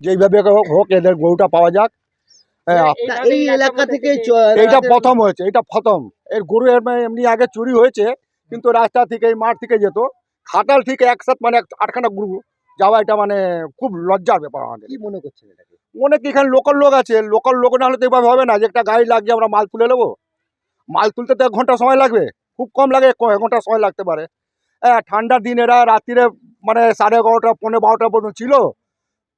যেইভাবে হোক এদের গরুটা পাওয়া যাক। এই এলাকা থেকে এইটা প্রথম হয়েছে, এটা প্রথম। এর গরু এমনি আগে চুরি হয়েছে, কিন্তু রাস্তা থেকে এই মাঠ থেকে যেত, খাটাল থেকে একসাথে মানে 8খানা গরু যাওয়া, এটা মানে খুব লজ্জার ব্যাপার আমাদের। কি মনে করছেন এটাকে? অনেক এখানে লোকাল লোক আছে, লোকাল লোক না হলে তো এভাবে হবে না যে একটা গাড়ি লাগিয়ে আমরা মাল তুলে নেবো। মাল তুলতে তো 1 ঘন্টা সময় লাগবে, খুব কম লাগে 1 ঘন্টা সময় লাগতে পারে। হ্যাঁ, ঠান্ডার দিন এরা রাত্রিরে মানে 11:30 পৌনে 12টা পর্যন্ত ছিল,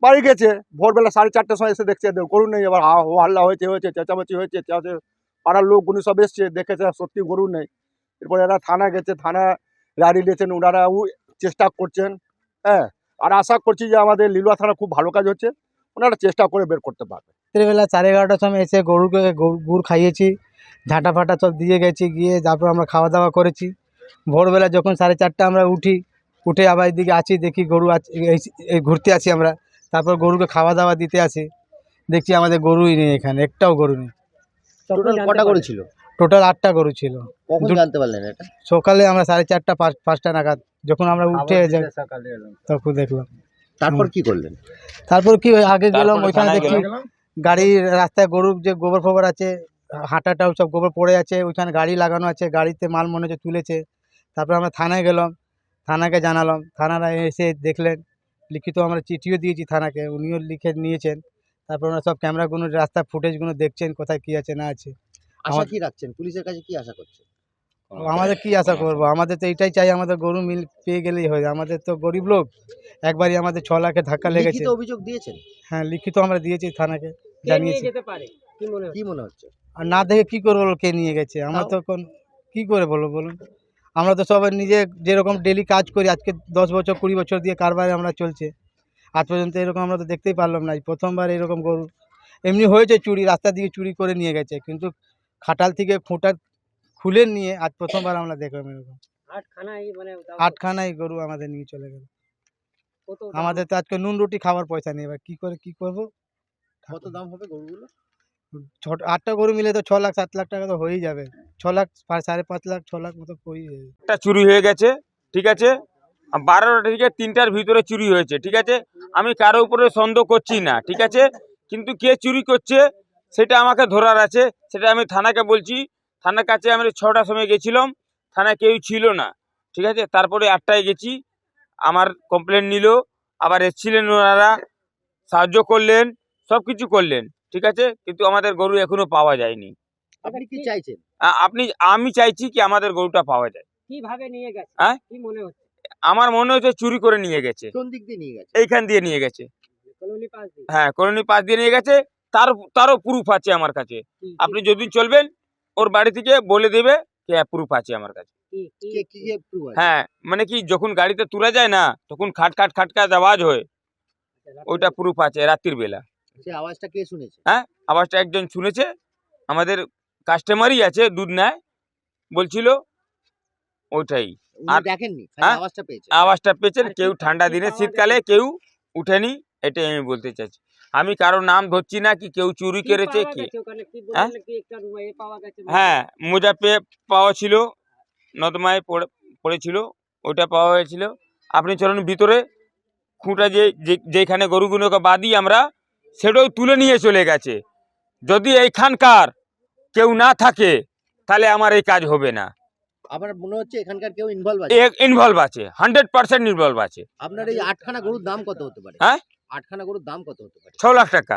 বাড়ি গেছে। ভোরবেলা 4:30টার সময় এসে দেখছে এদের গরু নেই। এবার হাল্লা হয়েছে চেঁচামেচি হয়েছে, পাড়ার লোকগুলো সব এসছে, দেখেছে সত্যি গরু নেই। এরপর এরা থানা গেছে, থানা গাড়ি নিয়েছেন, ওনারা চেষ্টা করছেন। হ্যাঁ, আর আশা করছি যে আমাদের লিলুয়া থানা খুব ভালো কাজ হচ্ছে, ওনারা চেষ্টা করে বের করতে পারবে। রাত্রিবেলা 11:30টার সময় এসে গরুকে গুড় খাইয়েছি, ঝাঁটা ফাটা সব দিয়ে গেছি, গিয়ে তারপর আমরা খাওয়া দাওয়া করেছি। ভোরবেলা যখন 4:30 আমরা উঠে আবার এদিকে আছি, দেখি গরু এই ঘুরতে আসি আমরা, তারপর গরুকে খাওয়া দাওয়া দিতে আসি, দেখছি আমাদের গরুই নেই, এখানে একটাও গরু নেই। টোটাল কটা গরু ছিল? টোটাল 8টা গরু ছিল। কখন জানতে পারলেন এটা? সকালে আমরা 4:30 5টা নাগাদ যখন আমরা উঠে যাই তখন দেখলাম। তারপর কি করলেন? তারপর কি আগে গেলাম, ওইখানে দেখি গাড়ির রাস্তায় গরুর যে গোবর ফোবর আছে, হাঁটাটাও সব গোবর পড়ে আছে, ওইখানে গাড়ি লাগানো আছে, গাড়িতে মাল মনে হচ্ছে তুলেছে। তারপর আমরা থানায় গেলাম, থানাকে জানালাম, থানারা এসে দেখলেন, লিখিত আমরা চিঠিও দিয়েছি থানাকে, উনিও লিখে নিয়েছেন। তারপর ওরা সব ক্যামেরাগুলো, রাস্তার ফুটেজগুলো দেখছেন, কোথায় কী আছে না আছে। আশা কি রাখছেন? পুলিশের কাছে কি আশা করছেন? আমাদের কি আশা করবো, আমাদের তো এটাই চাই, আমাদের গরু মিল পেয়ে গেলেই হয়। আমাদের তো গরিব লোক, একবারই আমাদের 6 লাখের ধাক্কা লেগেছে। লিখিত অভিযোগ দিয়েছেন? হ্যাঁ, লিখিত আমরা দিয়েছি থানাকে, জানিয়েছি। কি মনে হচ্ছে? আর না দেখে কি করবো, কে নিয়ে গেছে, আমরা তো কি করে বলবো বলুন। আমরা তো সবাই নিজে যেরকম ডেলি কাজ করি, আজকে 10 বছর 20 বছর দিয়ে কারবারে আমরা চলছে, আজ পর্যন্ত এরকম আমরা তো দেখতেই পারলাম না। প্রথমবার এরকম গরু এমনি হয়েছে চুরি, রাস্তা দিয়ে চুরি করে নিয়ে গেছে, কিন্তু খাটাল থেকে খুঁটা খুলে নিয়ে আজ প্রথমবার আমরা দেখলাম এরকম। 8খানাই গরু আমাদের নিয়ে চলে গেল। আমাদের তো আজকে নুন রুটি খাওয়ার পয়সা নেই, এবার কি করবো। কত দাম হবে গরুগুলো? 8টা গরু মিলে তো 6 লাখ 7 লাখ টাকা তো হয়েই যাবে। 6 লাখ 5.5 লাখ 6 লাখ মতো হয়ে যাবে। একটা চুরি হয়ে গেছে, ঠিক আছে। 12টা থেকে 3টার ভিতরে চুরি হয়েছে, ঠিক আছে। আমি কারো উপরে সন্দেহ করছি না, ঠিক আছে, কিন্তু কে চুরি করছে সেটা আমাকে ধরার আছে, সেটা আমি থানাকে বলছি। থানার কাছে আমি 6টার সময় গেছিলাম, থানায় কেউ ছিল না, ঠিক আছে। তারপরে 8টায় গেছি, আমার কমপ্লেন নিল, আবার এসেছিলেন ওনারা, সাহায্য করলেন, সব কিছু করলেন, ঠিক আছে, কিন্তু আমাদের গরু এখনো পাওয়া যায়নি। আপনি কি চাইছেন? আমি চাইছি কি আমাদের গরুটা পাওয়া যায়। কিভাবে নিয়ে গেছে? হ্যাঁ, কি মনে হচ্ছে? আমার মনে হচ্ছে চুরি করে নিয়ে গেছে। কোন দিক দিয়ে নিয়ে গেছে? এইখান দিয়ে নিয়ে গেছে। কলোনি পাশ দিয়ে? হ্যাঁ, কলোনি পাশ দিয়ে নিয়ে গেছে। তারও প্রুফ আছে আমার কাছে। আপনি যদি চলবেন ওর বাড়ি থেকে বলে দেবে যে প্রুফ আছে আমার কাছে। কি proof আছে? হ্যাঁ, মানে কি যখন গাড়িতে তুলে যায় না, তখন খাটকাট আওয়াজ হয়, ওইটা প্রুফ আছে রাত্রির বেলা। সেই আওয়াজটা কে শুনেছে? হ্যাঁ, আওয়াজটা একজন শুনেছে, আমাদের কাস্টমারই আছে, দুধ নেয়, বলছিল ওইটাই। উনি আর দেখেননি, খালি হ্যাঁ? আওয়াজটা পেয়েছেন। আওয়াজটা পেয়েছেন, আর কি কেউ ঠান্ডা কি দিনে পাওয়া শীতকালে গেছে? কেউ উঠেনি, এটাই আমি বলতে চাইছি। আমি কারো নাম ধরছি না, কি কেউ চুরি কি করেছে পাওয়া কি। গেছে ওখানে? কি হ্যাঁ? বললেন কি একটা এ পাওয়া গেছে? হ্যাঁ, মোজা পাওয়া ছিল, নর্দমায় পড়েছিল, ওইটা পাওয়া হয়েছিল। আপনি চলুন ভিতরে, খুঁটা যেখানে গরুগুলোকে বাঁধি আমরা, সেটাও তুলে নিয়ে চলে গেছে। যদি এইখানকার কেউ না থাকে তাহলে আমার এই কাজ হবে না। আমার মনে হচ্ছে এখানকার কেউ ইনভলভ আছে। ইনভলভ আছে, 100% ইনভলভ আছে। আপনার এই 8খানা গরুর দাম কত হতে পারে? হ্যাঁ, 8খানা গরুর দাম কত হতে পারে? 6 লাখ টাকা।